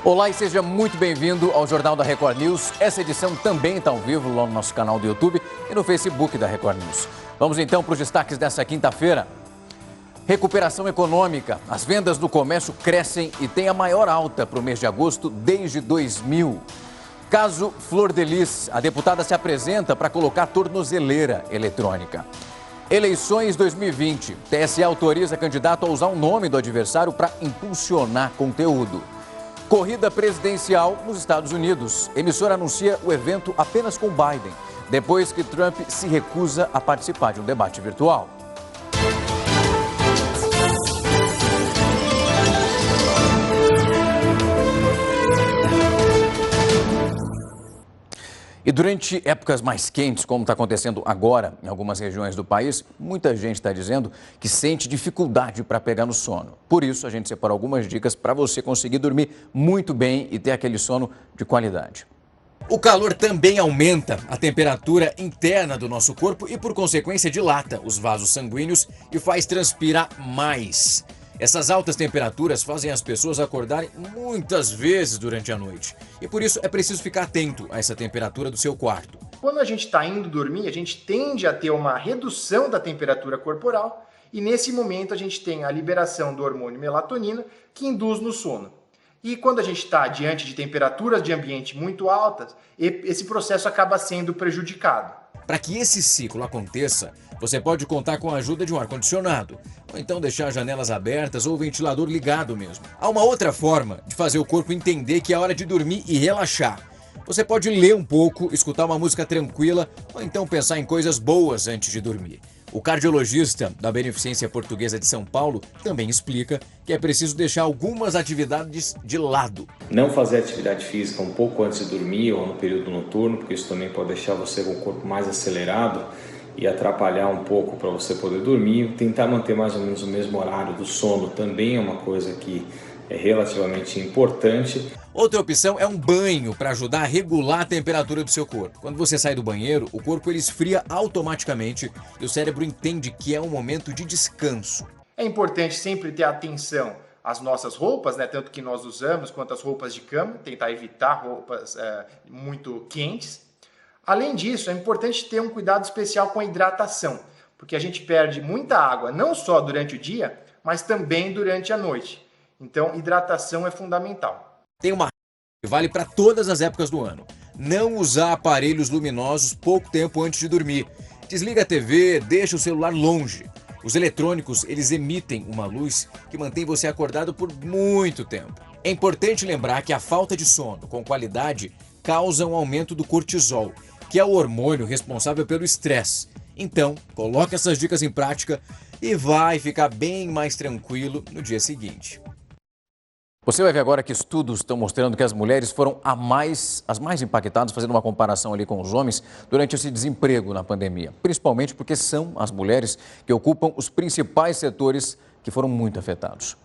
Olá e seja muito bem-vindo ao Jornal da Record News. Essa edição também está ao vivo lá no nosso canal do YouTube e no Facebook da Record News. Vamos então para os destaques dessa quinta-feira. Recuperação econômica. As vendas no comércio crescem e tem a maior alta para o mês de agosto desde 2000. Caso Flor de Lis, a deputada se apresenta para colocar tornozeleira eletrônica. Eleições 2020. TSE autoriza candidato a usar o nome do adversário para impulsionar conteúdo. Corrida presidencial nos Estados Unidos. Emissora anuncia o evento apenas com Biden, depois que Trump se recusa a participar de um debate virtual. E durante épocas mais quentes, como está acontecendo agora em algumas regiões do país, muita gente está dizendo que sente dificuldade para pegar no sono. Por isso, a gente separou algumas dicas para você conseguir dormir muito bem e ter aquele sono de qualidade. O calor também aumenta a temperatura interna do nosso corpo e, por consequência, dilata os vasos sanguíneos e faz transpirar mais. Essas altas temperaturas fazem as pessoas acordarem muitas vezes durante a noite. E por isso é preciso ficar atento a essa temperatura do seu quarto. Quando a gente está indo dormir, a gente tende a ter uma redução da temperatura corporal e nesse momento a gente tem a liberação do hormônio melatonina que induz no sono. E quando a gente está diante de temperaturas de ambiente muito altas, esse processo acaba sendo prejudicado. Para que esse ciclo aconteça, você pode contar com a ajuda de um ar-condicionado, ou então deixar as janelas abertas ou o ventilador ligado mesmo. Há uma outra forma de fazer o corpo entender que é hora de dormir e relaxar. Você pode ler um pouco, escutar uma música tranquila ou então pensar em coisas boas antes de dormir. O cardiologista da Beneficência Portuguesa de São Paulo também explica que é preciso deixar algumas atividades de lado. Não fazer atividade física um pouco antes de dormir ou no período noturno, porque isso também pode deixar você com o corpo mais acelerado e atrapalhar um pouco para você poder dormir. Tentar manter mais ou menos o mesmo horário do sono também é uma coisa que é relativamente importante. Outra opção é um banho para ajudar a regular a temperatura do seu corpo. Quando você sai do banheiro, o corpo ele esfria automaticamente e o cérebro entende que é um momento de descanso. É importante sempre ter atenção às nossas roupas, né? Tanto que nós usamos quanto as roupas de cama, tentar evitar roupas muito quentes. Além disso, é importante ter um cuidado especial com a hidratação, porque a gente perde muita água, não só durante o dia, mas também durante a noite. Então, hidratação é fundamental. Tem uma que vale para todas as épocas do ano. Não usar aparelhos luminosos pouco tempo antes de dormir. Desliga a TV, deixa o celular longe. Os eletrônicos, eles emitem uma luz que mantém você acordado por muito tempo. É importante lembrar que a falta de sono com qualidade causa um aumento do cortisol, que é o hormônio responsável pelo estresse. Então, coloque essas dicas em prática e vai ficar bem mais tranquilo no dia seguinte. Você vai ver agora que estudos estão mostrando que as mulheres foram as mais impactadas, fazendo uma comparação ali com os homens, durante esse desemprego na pandemia. Principalmente porque são as mulheres que ocupam os principais setores que foram muito afetados.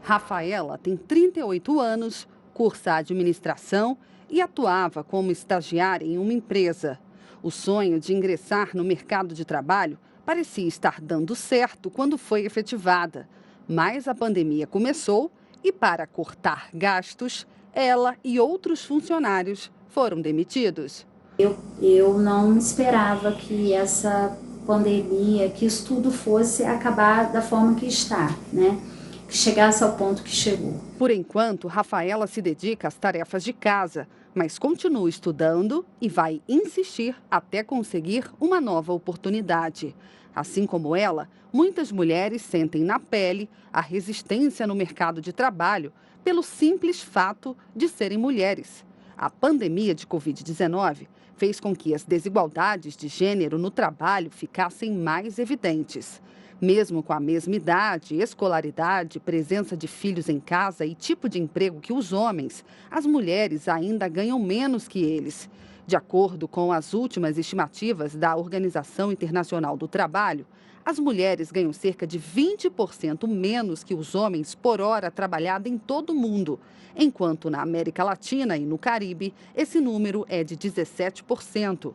Rafaela tem 38 anos, cursa administração e atuava como estagiária em uma empresa. O sonho de ingressar no mercado de trabalho parecia estar dando certo quando foi efetivada. Mas a pandemia começou e, para cortar gastos, ela e outros funcionários foram demitidos. Eu não esperava que essa pandemia, que isso tudo fosse acabar da forma que está, né? Que chegasse ao ponto que chegou. Por enquanto, Rafaela se dedica às tarefas de casa, mas continua estudando e vai insistir até conseguir uma nova oportunidade. Assim como ela, muitas mulheres sentem na pele a resistência no mercado de trabalho pelo simples fato de serem mulheres. A pandemia de Covid-19 fez com que as desigualdades de gênero no trabalho ficassem mais evidentes. Mesmo com a mesma idade, escolaridade, presença de filhos em casa e tipo de emprego que os homens, as mulheres ainda ganham menos que eles. De acordo com as últimas estimativas da Organização Internacional do Trabalho, as mulheres ganham cerca de 20% menos que os homens por hora trabalhada em todo o mundo, enquanto na América Latina e no Caribe, esse número é de 17%.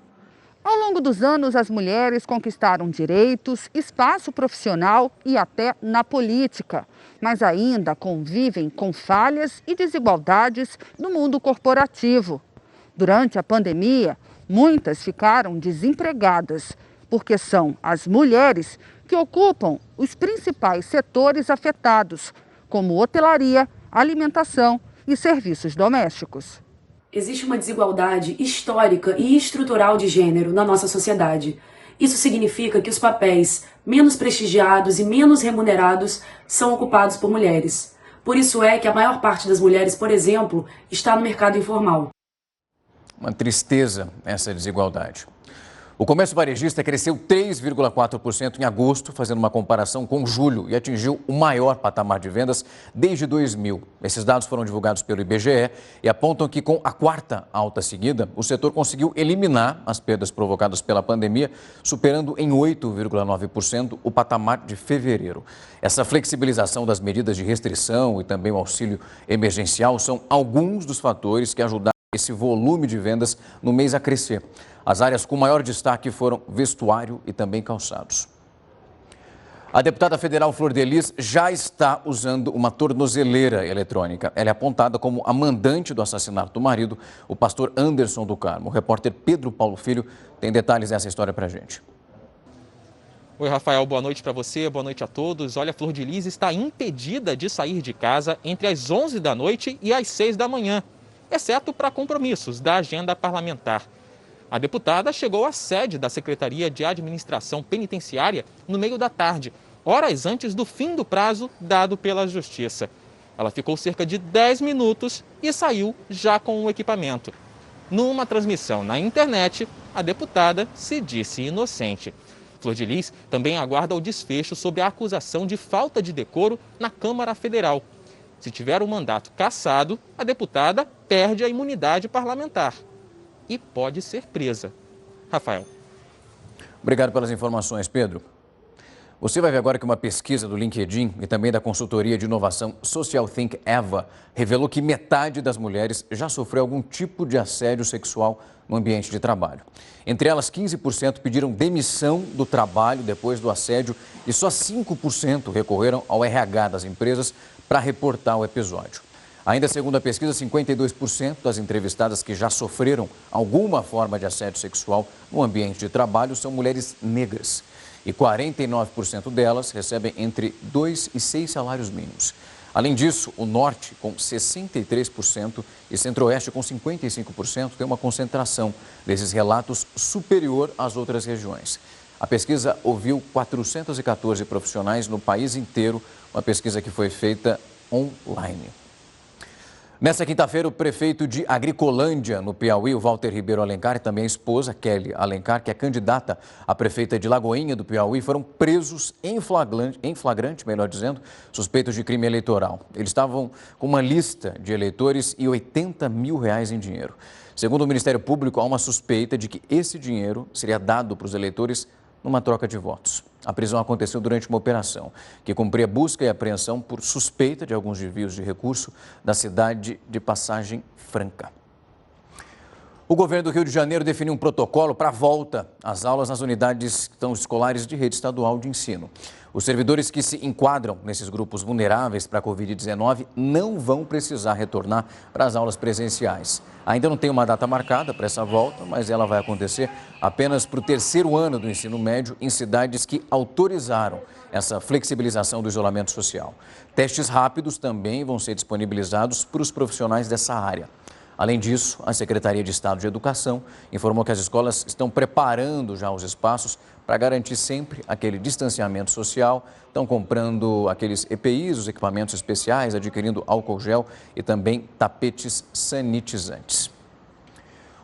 Ao longo dos anos, as mulheres conquistaram direitos, espaço profissional e até na política, mas ainda convivem com falhas e desigualdades no mundo corporativo. Durante a pandemia, muitas ficaram desempregadas, porque são as mulheres que ocupam os principais setores afetados, como hotelaria, alimentação e serviços domésticos. Existe uma desigualdade histórica e estrutural de gênero na nossa sociedade. Isso significa que os papéis menos prestigiados e menos remunerados são ocupados por mulheres. Por isso é que a maior parte das mulheres, por exemplo, está no mercado informal. Uma tristeza essa desigualdade. O comércio varejista cresceu 3,4% em agosto, fazendo uma comparação com julho, e atingiu o maior patamar de vendas desde 2000. Esses dados foram divulgados pelo IBGE e apontam que, com a quarta alta seguida, o setor conseguiu eliminar as perdas provocadas pela pandemia, superando em 8,9% o patamar de fevereiro. Essa flexibilização das medidas de restrição e também o auxílio emergencial são alguns dos fatores que ajudaram esse volume de vendas no mês a crescer. As áreas com maior destaque foram vestuário e também calçados. A deputada federal Flor de Lis já está usando uma tornozeleira eletrônica. Ela é apontada como a mandante do assassinato do marido, o pastor Anderson do Carmo. O repórter Pedro Paulo Filho tem detalhes dessa história pra gente. Oi, Rafael, boa noite para você, boa noite a todos. Olha, a Flor de Lis está impedida de sair de casa entre as 11 da noite e as 6 da manhã, exceto para compromissos da agenda parlamentar. A deputada chegou à sede da Secretaria de Administração Penitenciária no meio da tarde, horas antes do fim do prazo dado pela Justiça. Ela ficou cerca de 10 minutos e saiu já com o equipamento. Numa transmissão na internet, a deputada se disse inocente. Flor de Lis também aguarda o desfecho sobre a acusação de falta de decoro na Câmara Federal. Se tiver o mandato cassado, a deputada perde a imunidade parlamentar e pode ser presa. Rafael. Obrigado pelas informações, Pedro. Você vai ver agora que uma pesquisa do LinkedIn e também da consultoria de inovação Social Think Eva revelou que metade das mulheres já sofreu algum tipo de assédio sexual no ambiente de trabalho. Entre elas, 15% pediram demissão do trabalho depois do assédio e só 5% recorreram ao RH das empresas para reportar o episódio. Ainda segundo a pesquisa, 52% das entrevistadas que já sofreram alguma forma de assédio sexual no ambiente de trabalho são mulheres negras. E 49% delas recebem entre 2 e 6 salários mínimos. Além disso, o Norte, com 63% e Centro-Oeste, com 55%, tem uma concentração desses relatos superior às outras regiões. A pesquisa ouviu 414 profissionais no país inteiro, uma pesquisa que foi feita online. Nessa quinta-feira, o prefeito de Agricolândia, no Piauí, o Walter Ribeiro Alencar, e também a esposa, Kelly Alencar, que é candidata a prefeita de Lagoinha, do Piauí, foram presos em flagrante, suspeitos de crime eleitoral. Eles estavam com uma lista de eleitores e R$80 mil em dinheiro. Segundo o Ministério Público, há uma suspeita de que esse dinheiro seria dado para os eleitores numa troca de votos. A prisão aconteceu durante uma operação que cumpria busca e apreensão por suspeita de alguns desvios de recurso da cidade de Passagem Franca. O governo do Rio de Janeiro definiu um protocolo para a volta às aulas nas unidades escolares de rede estadual de ensino. Os servidores que se enquadram nesses grupos vulneráveis para a Covid-19 não vão precisar retornar para as aulas presenciais. Ainda não tem uma data marcada para essa volta, mas ela vai acontecer apenas para o terceiro ano do ensino médio em cidades que autorizaram essa flexibilização do isolamento social. Testes rápidos também vão ser disponibilizados para os profissionais dessa área. Além disso, a Secretaria de Estado de Educação informou que as escolas estão preparando já os espaços para garantir sempre aquele distanciamento social. Estão comprando aqueles EPIs, os equipamentos especiais, adquirindo álcool gel e também tapetes sanitizantes.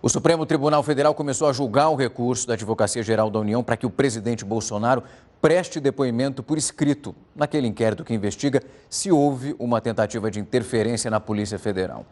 O Supremo Tribunal Federal começou a julgar o recurso da Advocacia Geral da União para que o presidente Bolsonaro preste depoimento por escrito naquele inquérito que investiga se houve uma tentativa de interferência na Polícia Federal.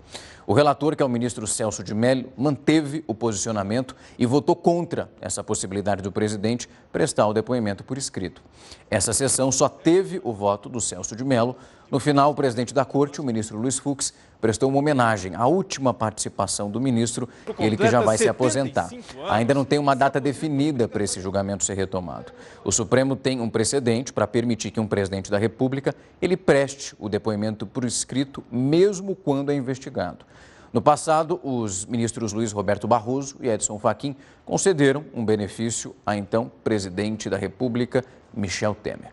O relator, que é o ministro Celso de Mello, manteve o posicionamento e votou contra essa possibilidade do presidente prestar o depoimento por escrito. Essa sessão só teve o voto do Celso de Mello. No final, o presidente da Corte, o ministro Luiz Fux, prestou uma homenagem à última participação do ministro, ele que já vai se aposentar. Ainda não tem uma data definida para esse julgamento ser retomado. O Supremo tem um precedente para permitir que um presidente da República ele preste o depoimento por escrito, mesmo quando é investigado. No passado, os ministros Luiz Roberto Barroso e Edson Fachin concederam um benefício a então presidente da República, Michel Temer.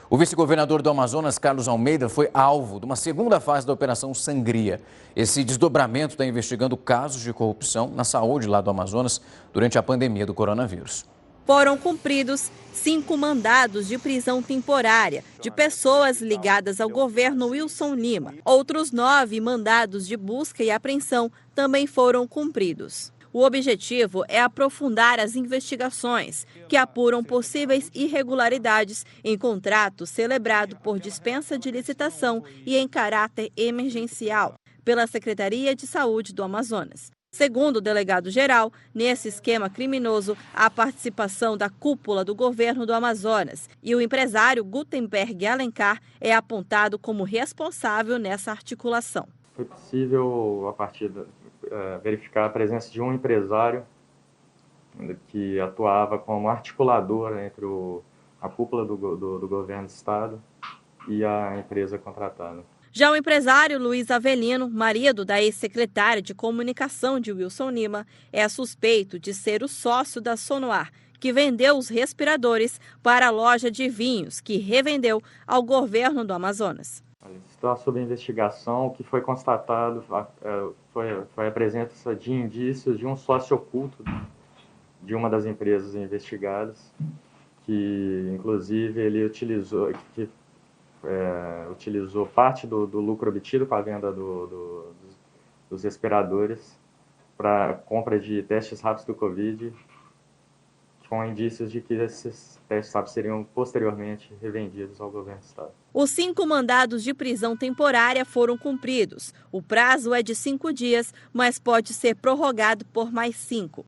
O vice-governador do Amazonas, Carlos Almeida, foi alvo de uma segunda fase da Operação Sangria. Esse desdobramento está investigando casos de corrupção na saúde lá do Amazonas durante a pandemia do coronavírus. Foram cumpridos 5 mandados de prisão temporária de pessoas ligadas ao governo Wilson Lima. Outros 9 mandados de busca e apreensão também foram cumpridos. O objetivo é aprofundar as investigações que apuram possíveis irregularidades em contrato celebrado por dispensa de licitação e em caráter emergencial pela Secretaria de Saúde do Amazonas. Segundo o delegado-geral, nesse esquema criminoso, há a participação da cúpula do governo do Amazonas e o empresário Gutenberg Alencar é apontado como responsável nessa articulação. Foi possível, a partir verificar a presença de um empresário que atuava como articulador entre a cúpula do governo do estado e a empresa contratada. Já o empresário Luiz Avelino, marido da ex-secretária de comunicação de Wilson Lima, é suspeito de ser o sócio da Sonoar, que vendeu os respiradores para a loja de vinhos, que revendeu ao governo do Amazonas. Está sob investigação. O que foi constatado foi a presença de indícios de um sócio oculto de uma das empresas investigadas, que inclusive ele utilizou parte do lucro obtido com a venda dos respiradores para compra de testes rápidos do Covid, com indícios de que esses testes rápidos seriam posteriormente revendidos ao governo do estado. Os 5 mandados de prisão temporária foram cumpridos. O prazo é de 5 dias, mas pode ser prorrogado por mais 5.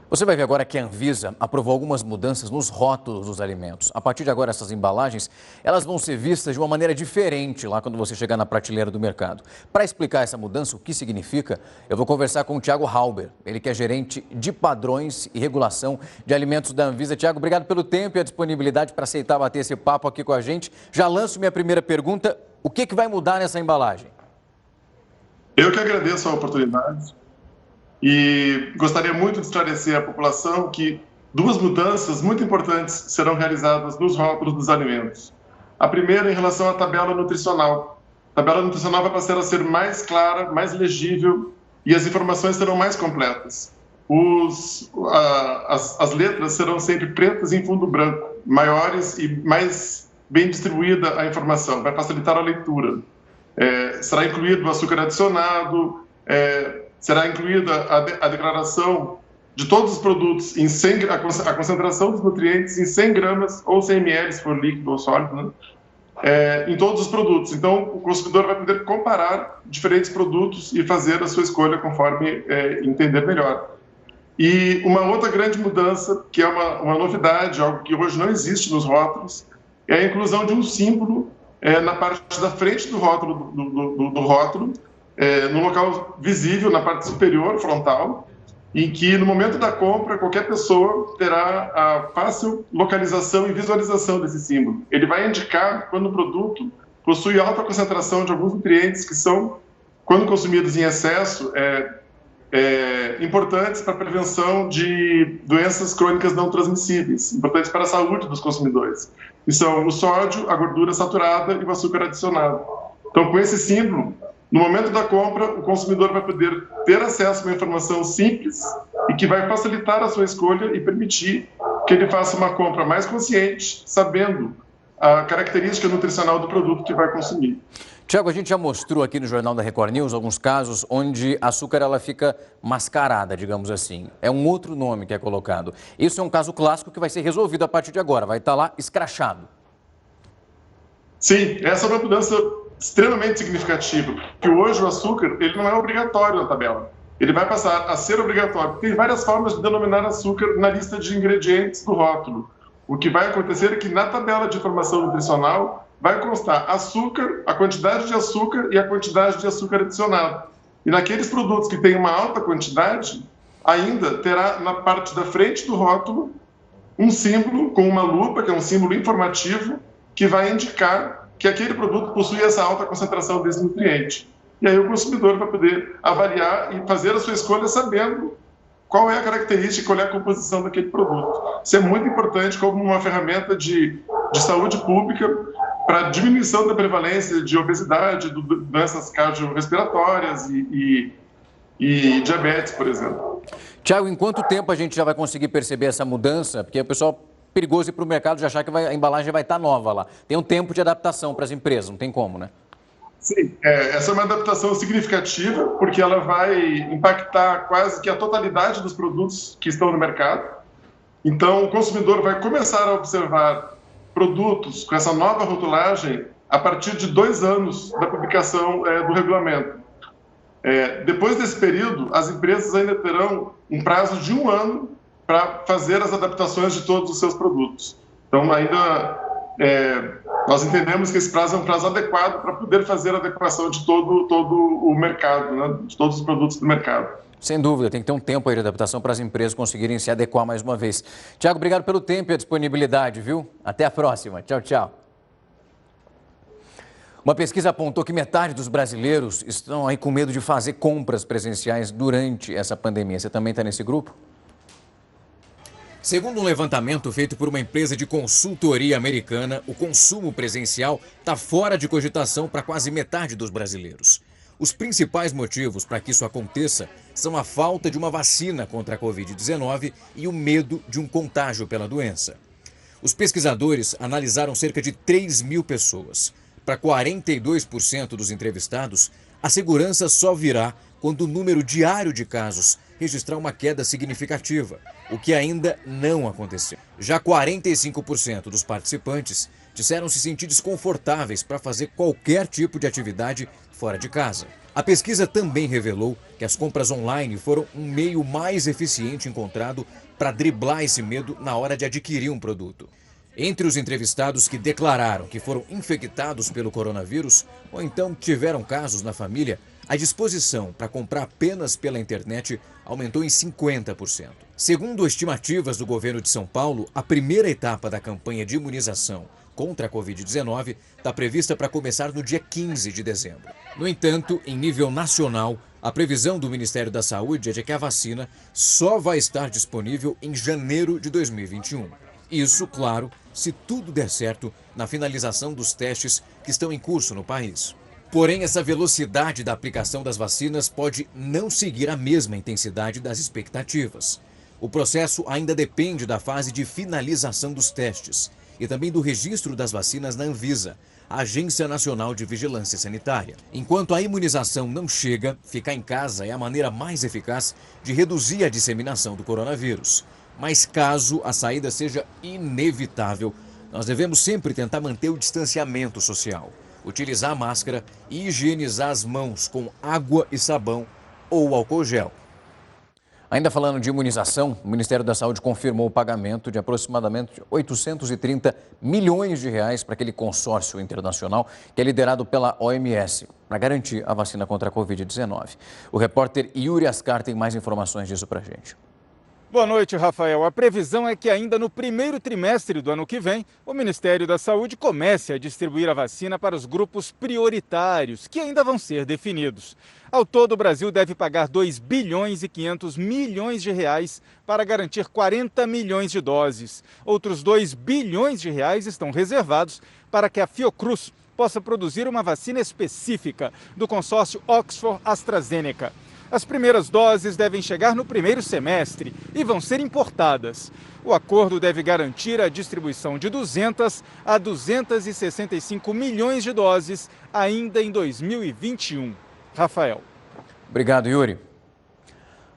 Você vai ver agora que a Anvisa aprovou algumas mudanças nos rótulos dos alimentos. A partir de agora, essas embalagens, elas vão ser vistas de uma maneira diferente lá quando você chegar na prateleira do mercado. Para explicar essa mudança, o que significa, eu vou conversar com o Thiago Halber, ele que é gerente de padrões e regulação de alimentos da Anvisa. Thiago, obrigado pelo tempo e a disponibilidade para aceitar bater esse papo aqui com a gente. Já lanço minha primeira pergunta, o que vai mudar nessa embalagem? Eu que agradeço a oportunidade. E gostaria muito de esclarecer à população que 2 mudanças muito importantes serão realizadas nos rótulos dos alimentos. A primeira em relação à tabela nutricional. A tabela nutricional vai passar a ser mais clara, mais legível e as informações serão mais completas. As letras serão sempre pretas em fundo branco, maiores e mais bem distribuída a informação, vai facilitar a leitura. Será incluído o açúcar adicionado, será incluída a declaração de todos os produtos, a concentração dos nutrientes em 100 gramas ou 100 ml, se for líquido ou sólido, né? Em todos os produtos. Então, o consumidor vai poder comparar diferentes produtos e fazer a sua escolha conforme entender melhor. E uma outra grande mudança, que é uma novidade, algo que hoje não existe nos rótulos, é a inclusão de um símbolo na parte da frente do rótulo, do rótulo, no local visível, na parte superior, frontal, em que no momento da compra, qualquer pessoa terá a fácil localização e visualização desse símbolo. Ele vai indicar quando o produto possui alta concentração de alguns nutrientes que são, quando consumidos em excesso, importantes para a prevenção de doenças crônicas não transmissíveis, importantes para a saúde dos consumidores. E são o sódio, a gordura saturada e o açúcar adicionado. Então, com esse símbolo, no momento da compra, o consumidor vai poder ter acesso a uma informação simples e que vai facilitar a sua escolha e permitir que ele faça uma compra mais consciente, sabendo a característica nutricional do produto que vai consumir. Thiago, a gente já mostrou aqui no Jornal da Record News alguns casos onde a açúcar ela fica mascarada, digamos assim. É um outro nome que é colocado. Isso é um caso clássico que vai ser resolvido a partir de agora, vai estar lá escrachado. Sim, essa é uma mudança extremamente significativa, porque hoje o açúcar ele não é obrigatório na tabela. Ele vai passar a ser obrigatório. Tem várias formas de denominar açúcar na lista de ingredientes do rótulo. O que vai acontecer é que na tabela de informação nutricional vai constar açúcar, a quantidade de açúcar e a quantidade de açúcar adicionado. E naqueles produtos que têm uma alta quantidade, ainda terá na parte da frente do rótulo um símbolo com uma lupa, que é um símbolo informativo, que vai indicar que aquele produto possui essa alta concentração desse nutriente. E aí o consumidor vai poder avaliar e fazer a sua escolha sabendo qual é a característica, qual é a composição daquele produto. Isso é muito importante como uma ferramenta de saúde pública para diminuição da prevalência de obesidade, de doenças cardiorrespiratórias e diabetes, por exemplo. Tiago, em quanto tempo a gente já vai conseguir perceber essa mudança? Porque o pessoal perigoso ir para o mercado já achar que a embalagem vai estar nova lá. Tem um tempo de adaptação para as empresas, não tem como, né? Sim, essa é uma adaptação significativa, porque ela vai impactar quase que a totalidade dos produtos que estão no mercado. Então, o consumidor vai começar a observar produtos com essa nova rotulagem a partir de 2 anos da publicação do regulamento. Depois desse período, as empresas ainda terão um prazo de 1 ano para fazer as adaptações de todos os seus produtos. Então, ainda nós entendemos que esse prazo é um prazo adequado para poder fazer a adequação de todo o mercado, né, de todos os produtos do mercado. Sem dúvida, tem que ter um tempo aí de adaptação para as empresas conseguirem se adequar mais uma vez. Tiago, obrigado pelo tempo e a disponibilidade, viu? Até a próxima. Tchau, tchau. Uma pesquisa apontou que metade dos brasileiros estão aí com medo de fazer compras presenciais durante essa pandemia. Você também está nesse grupo? Segundo um levantamento feito por uma empresa de consultoria americana, o consumo presencial está fora de cogitação para quase metade dos brasileiros. Os principais motivos para que isso aconteça são a falta de uma vacina contra a Covid-19 e o medo de um contágio pela doença. Os pesquisadores analisaram cerca de 3.000 pessoas. Para 42% dos entrevistados, a segurança só virá quando o número diário de casos registrar uma queda significativa, o que ainda não aconteceu. Já 45% dos participantes disseram se sentir desconfortáveis para fazer qualquer tipo de atividade fora de casa. A pesquisa também revelou que as compras online foram um meio mais eficiente encontrado para driblar esse medo na hora de adquirir um produto. Entre os entrevistados que declararam que foram infectados pelo coronavírus ou então tiveram casos na família, a disposição para comprar apenas pela internet aumentou em 50%. Segundo estimativas do governo de São Paulo, a primeira etapa da campanha de imunização contra a Covid-19 está prevista para começar no dia 15 de dezembro. No entanto, em nível nacional, a previsão do Ministério da Saúde é de que a vacina só vai estar disponível em janeiro de 2021. Isso, claro, se tudo der certo na finalização dos testes que estão em curso no país. Porém, essa velocidade da aplicação das vacinas pode não seguir a mesma intensidade das expectativas. O processo ainda depende da fase de finalização dos testes e também do registro das vacinas na Anvisa, a Agência Nacional de Vigilância Sanitária. Enquanto a imunização não chega, ficar em casa é a maneira mais eficaz de reduzir a disseminação do coronavírus. Mas caso a saída seja inevitável, nós devemos sempre tentar manter o distanciamento social, utilizar a máscara e higienizar as mãos com água e sabão ou álcool gel. Ainda falando de imunização, o Ministério da Saúde confirmou o pagamento de aproximadamente 830 milhões de reais para aquele consórcio internacional que é liderado pela OMS, para garantir a vacina contra a Covid-19. O repórter Yuri Ascar tem mais informações disso para a gente. Boa noite, Rafael. A previsão é que ainda no primeiro trimestre do ano que vem, o Ministério da Saúde comece a distribuir a vacina para os grupos prioritários, que ainda vão ser definidos. Ao todo, o Brasil deve pagar 2 bilhões e 500 milhões de reais para garantir 40 milhões de doses. Outros 2 bilhões de reais estão reservados para que a Fiocruz possa produzir uma vacina específica do consórcio Oxford-AstraZeneca. As primeiras doses devem chegar no primeiro semestre e vão ser importadas. O acordo deve garantir a distribuição de 200 a 265 milhões de doses ainda em 2021. Rafael. Obrigado, Yuri.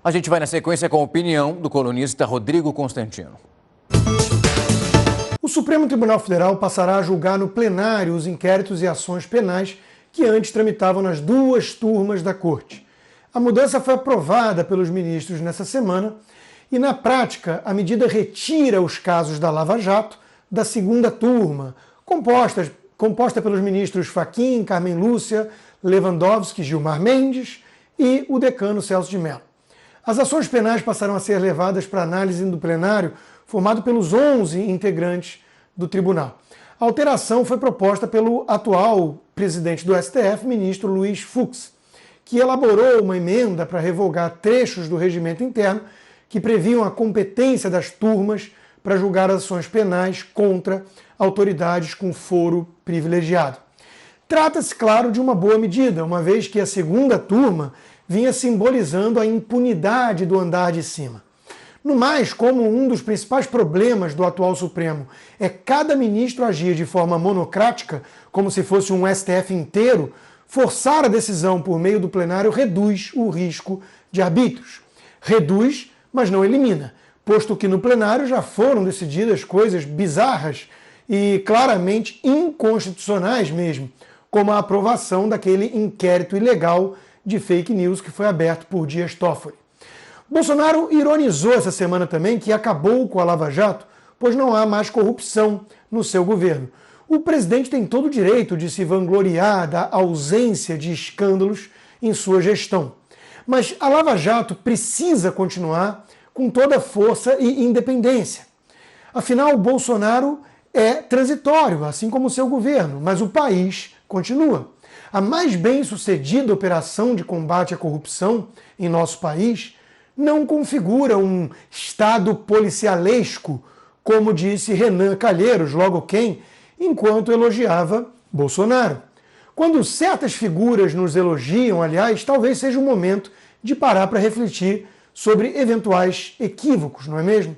A gente vai na sequência com a opinião do colunista Rodrigo Constantino. O Supremo Tribunal Federal passará a julgar no plenário os inquéritos e ações penais que antes tramitavam nas 2 turmas da Corte. A mudança foi aprovada pelos ministros nessa semana e, na prática, a medida retira os casos da Lava Jato da 2ª turma, composta composta pelos ministros Fachin, Carmen Lúcia, Lewandowski, Gilmar Mendes e o decano Celso de Mello. As ações penais passaram a ser levadas para análise do plenário, formado pelos 11 integrantes do tribunal. A alteração foi proposta pelo atual presidente do STF, ministro Luiz Fux, que elaborou uma emenda para revogar trechos do regimento interno que previam a competência das turmas para julgar ações penais contra autoridades com foro privilegiado. Trata-se, claro, de uma boa medida, uma vez que a segunda turma vinha simbolizando a impunidade do andar de cima. No mais, como um dos principais problemas do atual Supremo é cada ministro agir de forma monocrática, como se fosse um STF inteiro, forçar a decisão por meio do plenário reduz o risco de arbítrios. Reduz, mas não elimina, posto que no plenário já foram decididas coisas bizarras e claramente inconstitucionais mesmo, como a aprovação daquele inquérito ilegal de fake news que foi aberto por Dias Toffoli. Bolsonaro ironizou essa semana também que acabou com a Lava Jato, pois não há mais corrupção no seu governo. O presidente tem todo o direito de se vangloriar da ausência de escândalos em sua gestão. Mas a Lava Jato precisa continuar com toda a força e independência. Afinal, Bolsonaro é transitório, assim como o seu governo, mas o país continua. A mais bem-sucedida operação de combate à corrupção em nosso país não configura um Estado policialesco, como disse Renan Calheiros, logo quem, enquanto elogiava Bolsonaro. Quando certas figuras nos elogiam, aliás, talvez seja o momento de parar para refletir sobre eventuais equívocos, não é mesmo?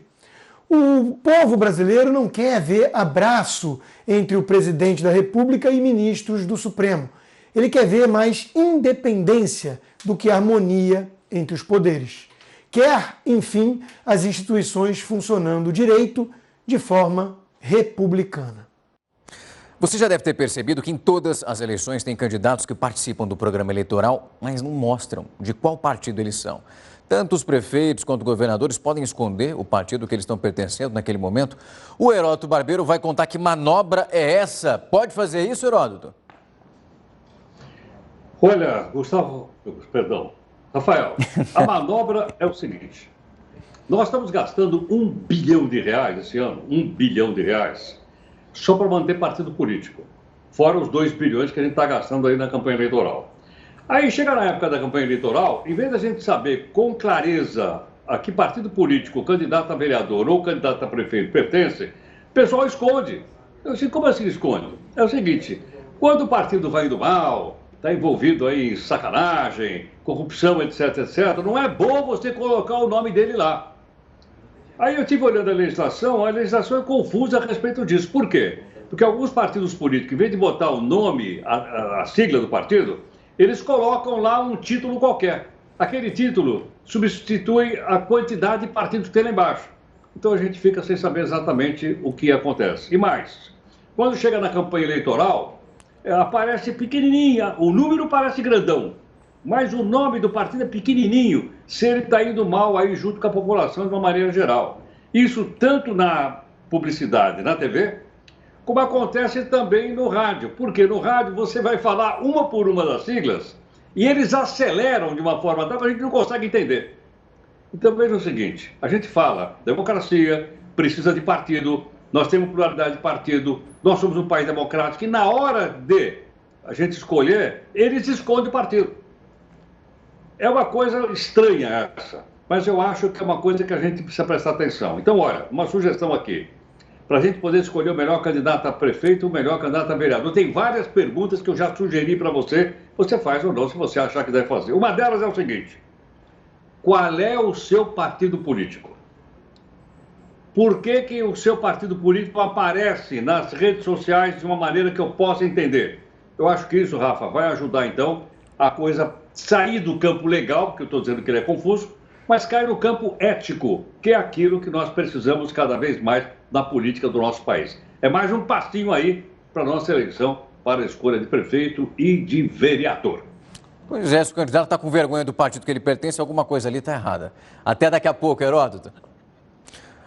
O povo brasileiro não quer ver abraço entre o presidente da República e ministros do Supremo. Ele quer ver mais independência do que harmonia entre os poderes. Quer, enfim, as instituições funcionando direito de forma republicana. Você já deve ter percebido que em todas as eleições tem candidatos que participam do programa eleitoral, mas não mostram de qual partido eles são. Tanto os prefeitos quanto os governadores podem esconder o partido que eles estão pertencendo naquele momento. O Heródoto Barbeiro vai contar que manobra é essa. Pode fazer isso, Heródoto? Olha, Rafael, a manobra é o seguinte. Nós estamos gastando R$1 bilhão esse ano, R$1 bilhão, só para manter partido político. Fora os 2 bilhões que a gente está gastando aí na campanha eleitoral. Aí chega na época da campanha eleitoral, em vez da gente saber com clareza a que partido político o candidato a vereador ou o candidato a prefeito pertence, o pessoal esconde. Eu sei, como assim esconde? É o seguinte, quando o partido vai indo mal, está envolvido aí em sacanagem, corrupção, etc, não é bom você colocar o nome dele lá. Aí eu estive olhando a legislação é confusa a respeito disso. Por quê? Porque alguns partidos políticos, em vez de botar o nome, a sigla do partido, eles colocam lá um título qualquer. Aquele título substitui a quantidade de partidos que tem lá embaixo. Então a gente fica sem saber exatamente o que acontece. E mais, quando chega na campanha eleitoral, aparece pequenininha, o número parece grandão, mas o nome do partido é pequenininho, se ele está indo mal aí junto com a população de uma maneira geral. Isso tanto na publicidade, na TV, como acontece também no rádio. Porque no rádio você vai falar uma por uma das siglas e eles aceleram de uma forma tal que a gente não consegue entender. Então veja o seguinte, a gente fala democracia, precisa de partido, nós temos pluralidade de partido, nós somos um país democrático e na hora de a gente escolher, eles escondem o partido. É uma coisa estranha essa, mas eu acho que é uma coisa que a gente precisa prestar atenção. Então, olha, uma sugestão aqui, para a gente poder escolher o melhor candidato a prefeito, o melhor candidato a vereador. Tem várias perguntas que eu já sugeri para você, você faz ou não, se você achar que deve fazer. Uma delas é o seguinte, qual é o seu partido político? Por que o seu partido político aparece nas redes sociais de uma maneira que eu possa entender? Eu acho que isso, Rafa, vai ajudar, então, a coisa sair do campo legal, porque eu estou dizendo que ele é confuso, mas cair no campo ético, que é aquilo que nós precisamos cada vez mais na política do nosso país. É mais um passinho aí para a nossa eleição, para a escolha de prefeito e de vereador. Pois é, se o candidato está com vergonha do partido que ele pertence, alguma coisa ali está errada. Até daqui a pouco, Heródoto.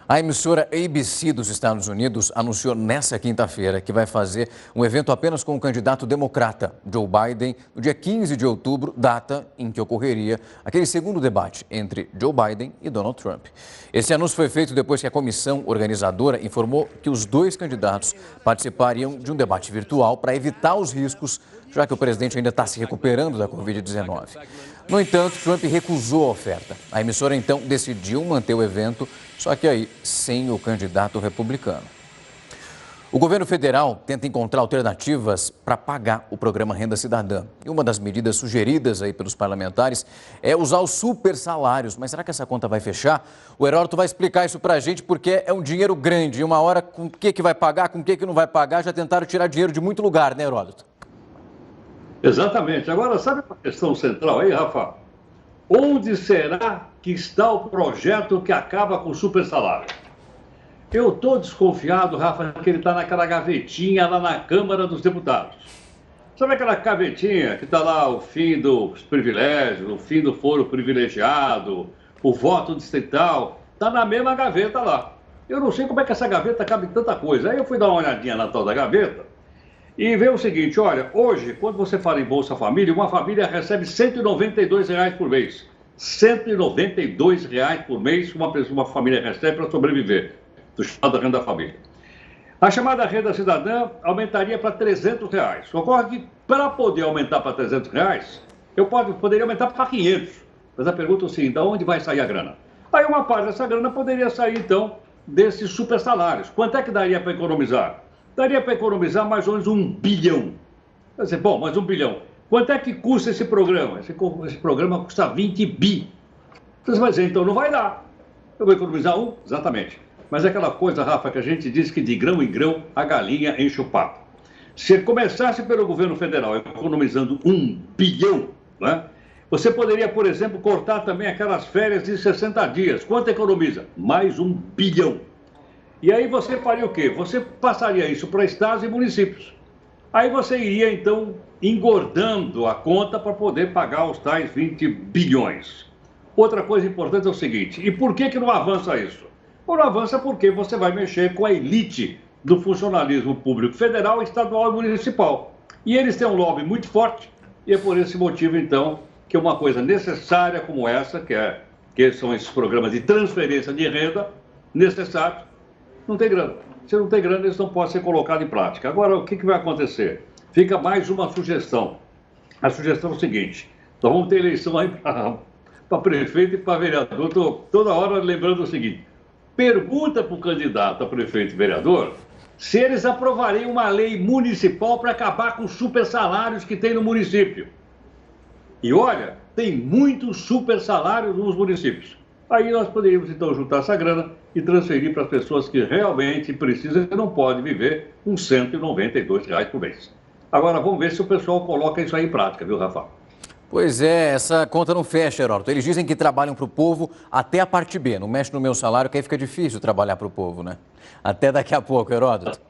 A emissora ABC dos Estados Unidos anunciou nesta quinta-feira que vai fazer um evento apenas com o candidato democrata, Joe Biden, no dia 15 de outubro, data em que ocorreria aquele segundo debate entre Joe Biden e Donald Trump. Esse anúncio foi feito depois que a comissão organizadora informou que os dois candidatos participariam de um debate virtual para evitar os riscos, já que o presidente ainda está se recuperando da Covid-19. No entanto, Trump recusou a oferta. A emissora, então, decidiu manter o evento, só que aí sem o candidato republicano. O governo federal tenta encontrar alternativas para pagar o programa Renda Cidadã. E uma das medidas sugeridas aí pelos parlamentares é usar os super salários. Mas será que essa conta vai fechar? O Heródoto vai explicar isso para a gente, porque é um dinheiro grande. E uma hora, com o que vai pagar, com o que não vai pagar, já tentaram tirar dinheiro de muito lugar, né, Heródoto? Exatamente. Agora, sabe a questão central aí, Rafa? Onde será que está o projeto que acaba com o super salário? Eu estou desconfiado, Rafa, que ele está naquela gavetinha lá na Câmara dos Deputados. Sabe aquela gavetinha que está lá o fim dos privilégios, o fim do foro privilegiado, o voto distrital? Está na mesma gaveta lá. Eu não sei como é que essa gaveta cabe em tanta coisa. Aí eu fui dar uma olhadinha na tal da gaveta e ver o seguinte, olha, hoje, quando você fala em Bolsa Família, uma família recebe R$ 192 por mês. R$ 192 por mês uma família recebe para sobreviver, do chamado Renda Família. A chamada Renda Cidadã aumentaria para R$ 300. Ocorre que, para poder aumentar para R$ 300, eu poderia aumentar para 500. Mas a pergunta é assim, de onde vai sair a grana? Aí uma parte dessa grana poderia sair, então, desses super salários. Quanto é que daria para economizar? Daria para economizar mais ou menos R$ 1 bilhão. Quer dizer, bom, mas R$ 1 bilhão. Quanto é que custa esse programa? Esse programa custa 20 bi. Você vai dizer, então não vai dar. Eu vou economizar um? Exatamente. Mas é aquela coisa, Rafa, que a gente diz que de grão em grão a galinha enche o papo. Se começasse pelo governo federal economizando 1 bilhão, né? Você poderia, por exemplo, cortar também aquelas férias de 60 dias. Quanto economiza? Mais 1 bilhão. E aí você faria o quê? Você passaria isso para estados e municípios. Aí você iria, então, engordando a conta para poder pagar os tais 20 bilhões. Outra coisa importante é o seguinte, e por que não avança isso? Não avança porque você vai mexer com a elite do funcionalismo público federal, estadual e municipal. E eles têm um lobby muito forte, e é por esse motivo, então, que uma coisa necessária como essa, que são esses programas de transferência de renda necessários, não tem grana. Se não tem grana, eles não podem ser colocados em prática. Agora, o que vai acontecer? Fica mais uma sugestão. A sugestão é o seguinte, nós vamos ter eleição aí para prefeito e para vereador. Estou toda hora lembrando o seguinte, pergunta para o candidato a prefeito e vereador se eles aprovariam uma lei municipal para acabar com os super salários que tem no município. E olha, tem muitos super salários nos municípios. Aí nós poderíamos, então, juntar essa grana e transferir para as pessoas que realmente precisam e não podem viver uns R$ 192 por mês. Agora, vamos ver se o pessoal coloca isso aí em prática, viu, Rafa? Pois é, essa conta não fecha, Heródoto. Eles dizem que trabalham para o povo até a parte B. Não mexe no meu salário, que aí fica difícil trabalhar para o povo, né? Até daqui a pouco, Heródoto.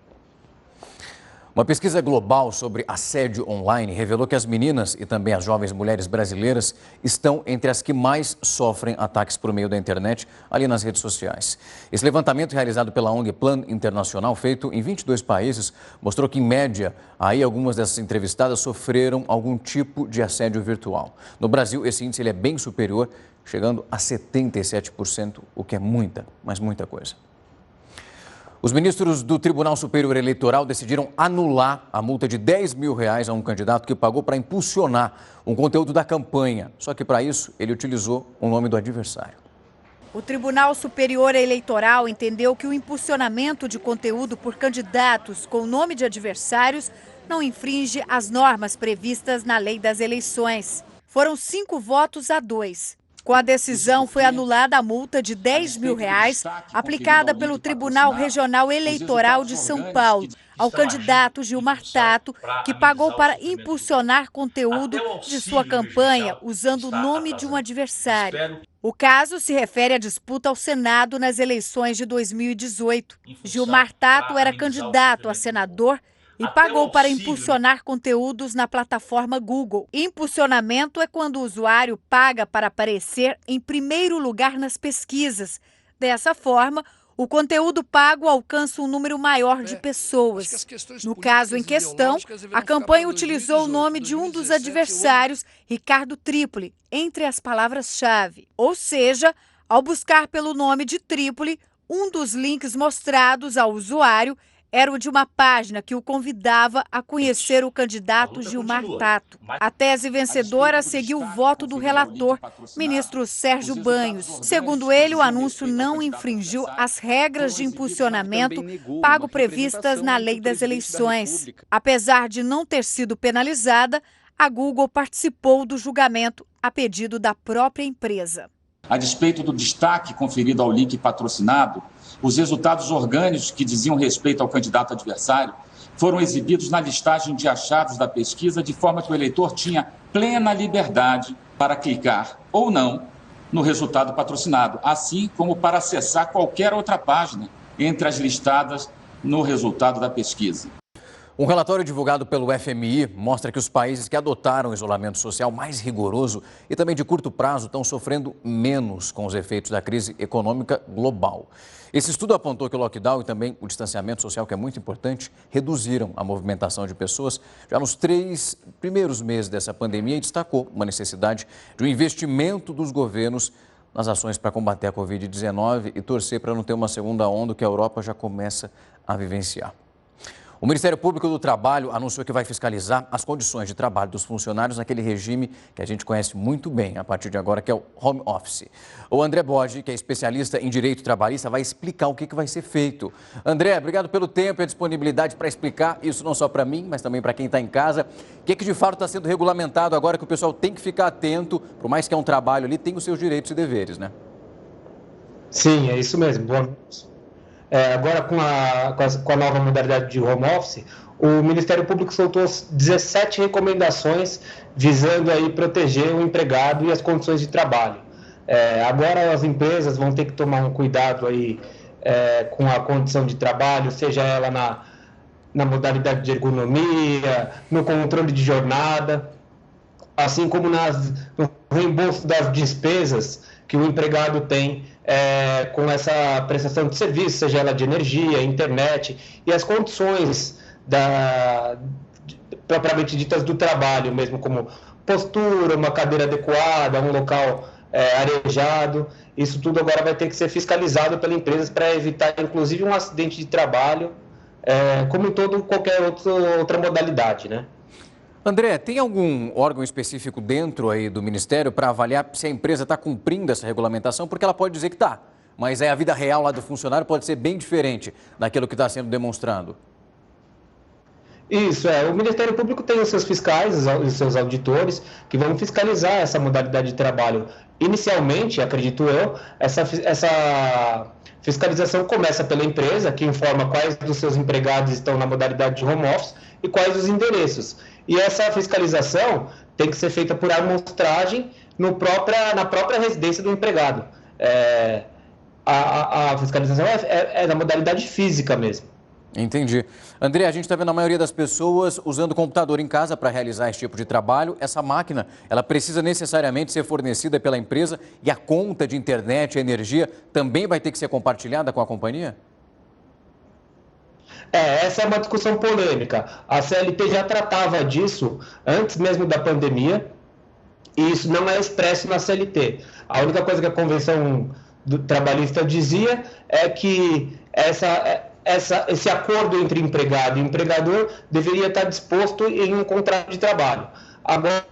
Uma pesquisa global sobre assédio online revelou que as meninas e também as jovens mulheres brasileiras estão entre as que mais sofrem ataques por meio da internet, ali nas redes sociais. Esse levantamento realizado pela ONG Plan Internacional, feito em 22 países, mostrou que, em média, aí algumas dessas entrevistadas sofreram algum tipo de assédio virtual. No Brasil, esse índice ele é bem superior, chegando a 77%, o que é muita, mas muita coisa. Os ministros do Tribunal Superior Eleitoral decidiram anular a multa de R$10 mil a um candidato que pagou para impulsionar um conteúdo da campanha. Só que, para isso, ele utilizou o nome do adversário. O Tribunal Superior Eleitoral entendeu que o impulsionamento de conteúdo por candidatos com o nome de adversários não infringe as normas previstas na Lei das Eleições. Foram 5-2. Com a decisão, foi anulada a multa de R$10 mil aplicada pelo Tribunal Regional Eleitoral de São Paulo ao candidato Gilmar Tato, que pagou para impulsionar conteúdo de sua campanha usando o nome de um adversário. O caso se refere à disputa ao Senado nas eleições de 2018. Gilmar Tato era candidato a senador e pagou para impulsionar conteúdos na plataforma Google. Impulsionamento é quando o usuário paga para aparecer em primeiro lugar nas pesquisas. Dessa forma, o conteúdo pago alcança um número maior de pessoas. No caso em questão, a campanha utilizou o nome de um dos adversários, Ricardo Trípoli, entre as palavras-chave. Ou seja, ao buscar pelo nome de Trípoli, um dos links mostrados ao usuário era o de uma página que o convidava a conhecer o candidato Gilmar Tato. A tese vencedora seguiu o voto do relator, ministro Sérgio Banhos. Segundo ele, o anúncio não infringiu as regras de impulsionamento pago previstas na lei das eleições. Apesar de não ter sido penalizada, a Google participou do julgamento a pedido da própria empresa. A despeito do destaque conferido ao link patrocinado, os resultados orgânicos que diziam respeito ao candidato adversário foram exibidos na listagem de achados da pesquisa, de forma que o eleitor tinha plena liberdade para clicar ou não no resultado patrocinado, assim como para acessar qualquer outra página entre as listadas no resultado da pesquisa. Um relatório divulgado pelo FMI mostra que os países que adotaram o isolamento social mais rigoroso e também de curto prazo estão sofrendo menos com os efeitos da crise econômica global. Esse estudo apontou que o lockdown e também o distanciamento social, que é muito importante, reduziram a movimentação de pessoas já nos 3 primeiros meses dessa pandemia e destacou uma necessidade de um investimento dos governos nas ações para combater a Covid-19 e torcer para não ter uma segunda onda que a Europa já começa a vivenciar. O Ministério Público do Trabalho anunciou que vai fiscalizar as condições de trabalho dos funcionários naquele regime que a gente conhece muito bem a partir de agora, que é o home office. O André Bode, que é especialista em direito trabalhista, vai explicar o que vai ser feito. André, obrigado pelo tempo e a disponibilidade para explicar isso não só para mim, mas também para quem está em casa. O que de fato está sendo regulamentado agora que o pessoal tem que ficar atento, por mais que é um trabalho ali, tem os seus direitos e deveres, né? Sim, é isso mesmo. Bom. Agora, com a nova modalidade de home office, o Ministério Público soltou 17 recomendações visando aí proteger o empregado e as condições de trabalho. Agora as empresas vão ter que tomar um cuidado aí com a condição de trabalho, seja ela na modalidade de ergonomia, no controle de jornada, assim como no reembolso das despesas que o empregado tem com essa prestação de serviço, seja ela de energia, internet, e as condições propriamente ditas do trabalho mesmo, como postura, uma cadeira adequada, um local arejado. Isso tudo agora vai ter que ser fiscalizado pela empresa para evitar, inclusive, um acidente de trabalho, como em qualquer outra modalidade, né? André, tem algum órgão específico dentro aí do Ministério para avaliar se a empresa está cumprindo essa regulamentação? Porque ela pode dizer que está, mas a vida real lá do funcionário pode ser bem diferente daquilo que está sendo demonstrado. Isso, o Ministério Público tem os seus fiscais, os seus auditores, que vão fiscalizar essa modalidade de trabalho. Inicialmente, acredito eu, essa fiscalização começa pela empresa, que informa quais dos seus empregados estão na modalidade de home office e quais os endereços. E essa fiscalização tem que ser feita por amostragem na própria residência do empregado. A fiscalização é na modalidade física mesmo. Entendi. André, a gente está vendo a maioria das pessoas usando computador em casa para realizar esse tipo de trabalho. Essa máquina, ela precisa necessariamente ser fornecida pela empresa e a conta de internet, a energia, também vai ter que ser compartilhada com a companhia? Essa é uma discussão polêmica. A CLT já tratava disso antes mesmo da pandemia e isso não é expresso na CLT. A única coisa que a Convenção Trabalhista dizia é que esse acordo entre empregado e empregador deveria estar disposto em um contrato de trabalho. Agora,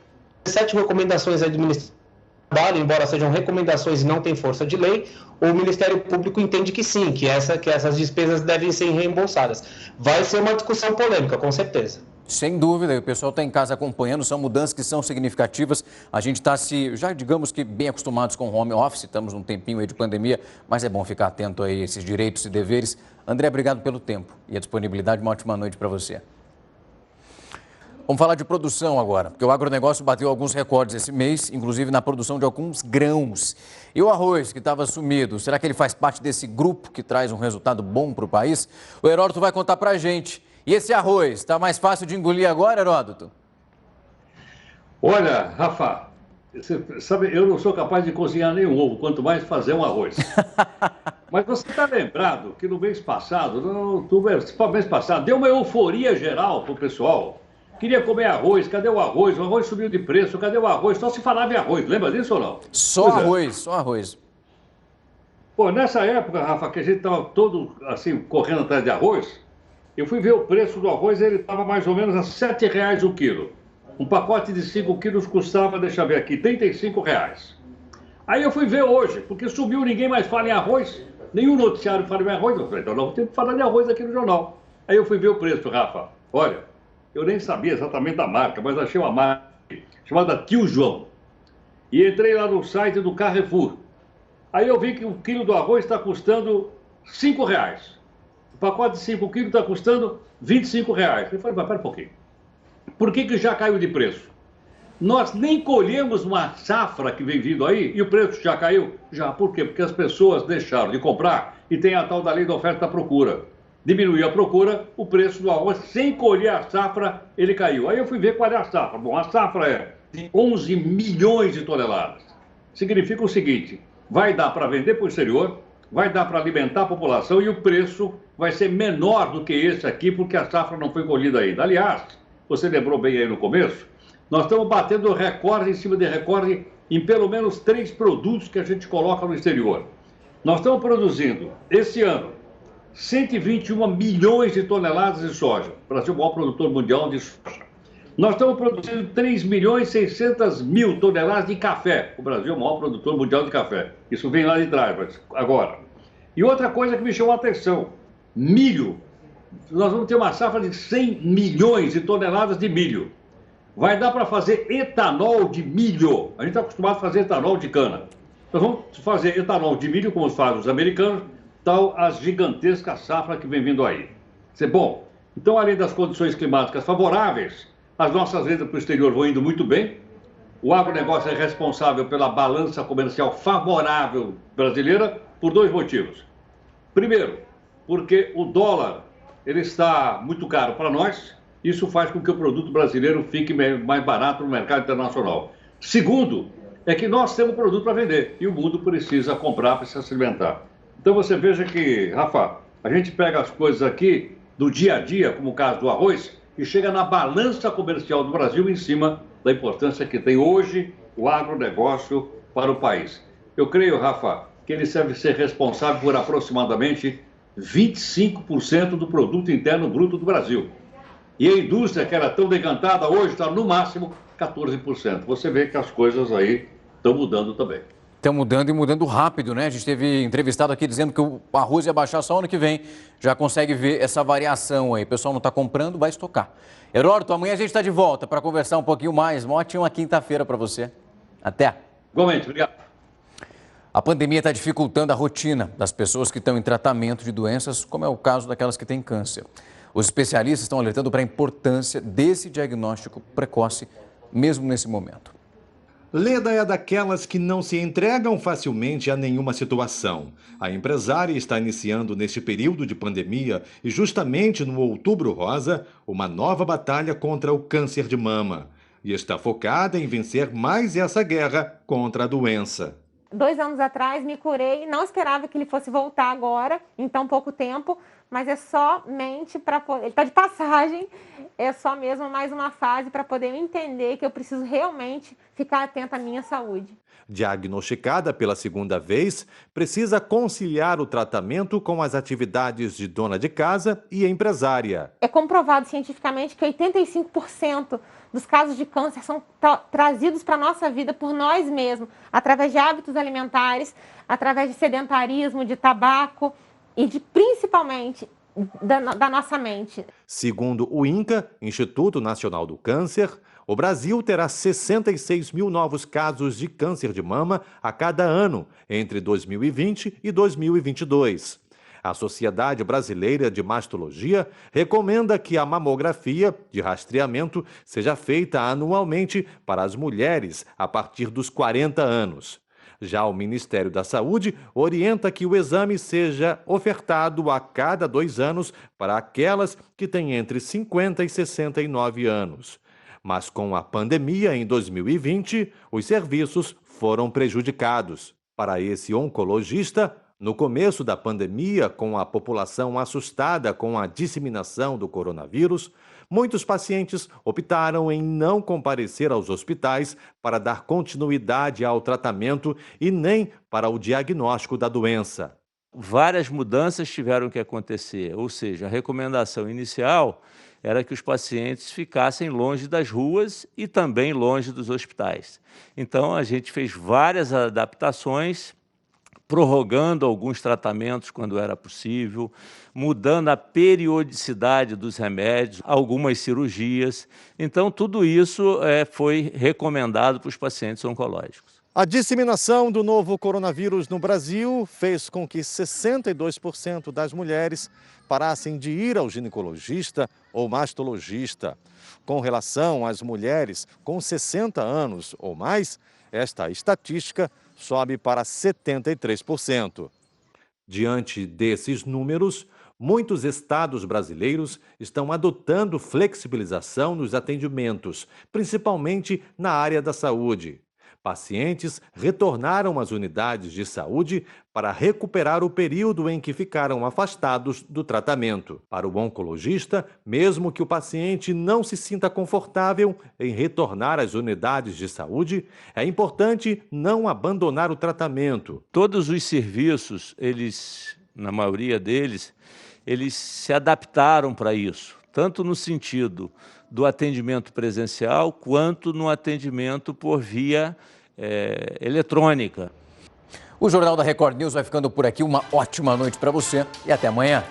7 recomendações do Ministério do Trabalho, embora sejam recomendações e não têm força de lei, o Ministério Público entende que sim, que essas despesas devem ser reembolsadas. Vai ser uma discussão polêmica, com certeza. Sem dúvida, o pessoal está em casa acompanhando, são mudanças que são significativas. A gente está já digamos que bem acostumados com home office, estamos num tempinho aí de pandemia, mas é bom ficar atento aí a esses direitos e deveres. André, obrigado pelo tempo e a disponibilidade, uma ótima noite para você. Vamos falar de produção agora, porque o agronegócio bateu alguns recordes esse mês, inclusive na produção de alguns grãos. E o arroz, que estava sumido, será que ele faz parte desse grupo que traz um resultado bom para o país? O Heródoto vai contar para a gente. E esse arroz, está mais fácil de engolir agora, Heródoto? Olha, Rafa, você sabe, eu não sou capaz de cozinhar nenhum ovo, quanto mais fazer um arroz. Mas você está lembrado que no mês passado, mês passado, deu uma euforia geral para o pessoal. Queria comer arroz, cadê o arroz? O arroz subiu de preço, cadê o arroz? Só se falava em arroz, lembra disso ou não? Só arroz, só arroz. Pô, nessa época, Rafa, que a gente estava todo assim, correndo atrás de arroz, eu fui ver o preço do arroz e ele estava mais ou menos a R$ 7,00 o quilo. Um pacote de 5 quilos custava, deixa eu ver aqui, R$ 35,00. Aí eu fui ver hoje, porque subiu, ninguém mais fala em arroz, nenhum noticiário fala em arroz. Eu falei, então não tenho que falar de arroz aqui no jornal. Aí eu fui ver o preço, Rafa. Olha, eu nem sabia exatamente a marca, mas achei uma marca chamada Tio João. E entrei lá no site do Carrefour. Aí eu vi que o quilo do arroz está custando R$ 5,00. O pacote de 5 quilos está custando R$ 25,00. Eu falei, mas pera um pouquinho. Por que já caiu de preço? Nós nem colhemos uma safra que vem vindo aí e o preço já caiu? Já. Por quê? Porque as pessoas deixaram de comprar e tem a tal da lei da oferta e da procura. Diminuiu a procura, o preço do arroz, sem colher a safra, ele caiu. Aí eu fui ver qual é a safra. Bom, a safra é de 11 milhões de toneladas. Significa o seguinte, vai dar para vender para o exterior, vai dar para alimentar a população e o preço vai ser menor do que esse aqui, porque a safra não foi colhida ainda. Aliás, você lembrou bem aí no começo, nós estamos batendo recorde em cima de recorde em pelo menos 3 produtos que a gente coloca no exterior. Nós estamos produzindo, esse ano, 121 milhões de toneladas de soja. O Brasil é o maior produtor mundial de soja. Nós estamos produzindo 3.600.000 toneladas de café. O Brasil é o maior produtor mundial de café. Isso vem lá de trás, mas agora. E outra coisa que me chamou a atenção, milho. Nós vamos ter uma safra de 100 milhões de toneladas de milho. Vai dar para fazer etanol de milho. A gente está acostumado a fazer etanol de cana. Nós vamos fazer etanol de milho, como fazem os americanos, tal as gigantescas safras que vem vindo aí. Isso é bom. Então, além das condições climáticas favoráveis, as nossas vendas para o exterior vão indo muito bem. O agronegócio é responsável pela balança comercial favorável brasileira por 2 motivos. Primeiro, porque o dólar ele está muito caro para nós. Isso faz com que o produto brasileiro fique mais barato no mercado internacional. Segundo, é que nós temos produto para vender e o mundo precisa comprar, precisa se alimentar. Então você veja que, Rafa, a gente pega as coisas aqui do dia a dia, como o caso do arroz, e chega na balança comercial do Brasil em cima da importância que tem hoje o agronegócio para o país. Eu creio, Rafa, que ele deve ser responsável por aproximadamente 25% do produto interno bruto do Brasil. E a indústria, que era tão decantada, hoje está no máximo 14%. Você vê que as coisas aí estão mudando também. Estão mudando e mudando rápido, né? A gente teve entrevistado aqui dizendo que o arroz ia baixar só ano que vem. Já consegue ver essa variação aí. O pessoal não está comprando, vai estocar. Heródoto, amanhã a gente está de volta para conversar um pouquinho mais. Uma ótima quinta-feira para você. Até. Igualmente, obrigado. A pandemia está dificultando a rotina das pessoas que estão em tratamento de doenças, como é o caso daquelas que têm câncer. Os especialistas estão alertando para a importância desse diagnóstico precoce, mesmo nesse momento. Leda é daquelas que não se entregam facilmente a nenhuma situação. A empresária está iniciando neste período de pandemia e justamente no Outubro Rosa, uma nova batalha contra o câncer de mama. E está focada em vencer mais essa guerra contra a doença. 2 anos atrás me curei, não esperava que ele fosse voltar agora, em tão pouco tempo, mas é somente para poder... Ele está de passagem, é só mesmo mais uma fase para poder entender que eu preciso realmente ficar atenta à minha saúde. Diagnosticada pela 2ª vez, precisa conciliar o tratamento com as atividades de dona de casa e empresária. É comprovado cientificamente que 85% dos casos de câncer são trazidos para a nossa vida por nós mesmos, através de hábitos alimentares, através de sedentarismo, de tabaco e principalmente da nossa mente. Segundo o INCA, Instituto Nacional do Câncer, o Brasil terá 66 mil novos casos de câncer de mama a cada ano, entre 2020 e 2022. A Sociedade Brasileira de Mastologia recomenda que a mamografia de rastreamento seja feita anualmente para as mulheres a partir dos 40 anos. Já o Ministério da Saúde orienta que o exame seja ofertado a cada 2 anos para aquelas que têm entre 50 e 69 anos. Mas com a pandemia em 2020, os serviços foram prejudicados. Para esse oncologista, No começo da pandemia, com a população assustada com a disseminação do coronavírus, muitos pacientes optaram em não comparecer aos hospitais para dar continuidade ao tratamento e nem para o diagnóstico da doença. Várias mudanças tiveram que acontecer, ou seja, a recomendação inicial era que os pacientes ficassem longe das ruas e também longe dos hospitais. Então, a gente fez várias adaptações, prorrogando alguns tratamentos quando era possível, mudando a periodicidade dos remédios, algumas cirurgias. Então, tudo isso foi recomendado para os pacientes oncológicos. A disseminação do novo coronavírus no Brasil fez com que 62% das mulheres parassem de ir ao ginecologista ou mastologista. Com relação às mulheres com 60 anos ou mais, esta estatística sobe para 73%. Diante desses números, muitos estados brasileiros estão adotando flexibilização nos atendimentos, principalmente na área da saúde. Pacientes retornaram às unidades de saúde para recuperar o período em que ficaram afastados do tratamento. Para o oncologista, mesmo que o paciente não se sinta confortável em retornar às unidades de saúde, é importante não abandonar o tratamento. Todos os serviços, na maioria deles, eles se adaptaram para isso, tanto no sentido do atendimento presencial, quanto no atendimento por via eletrônica. O Jornal da Record News vai ficando por aqui. Uma ótima noite para você e até amanhã.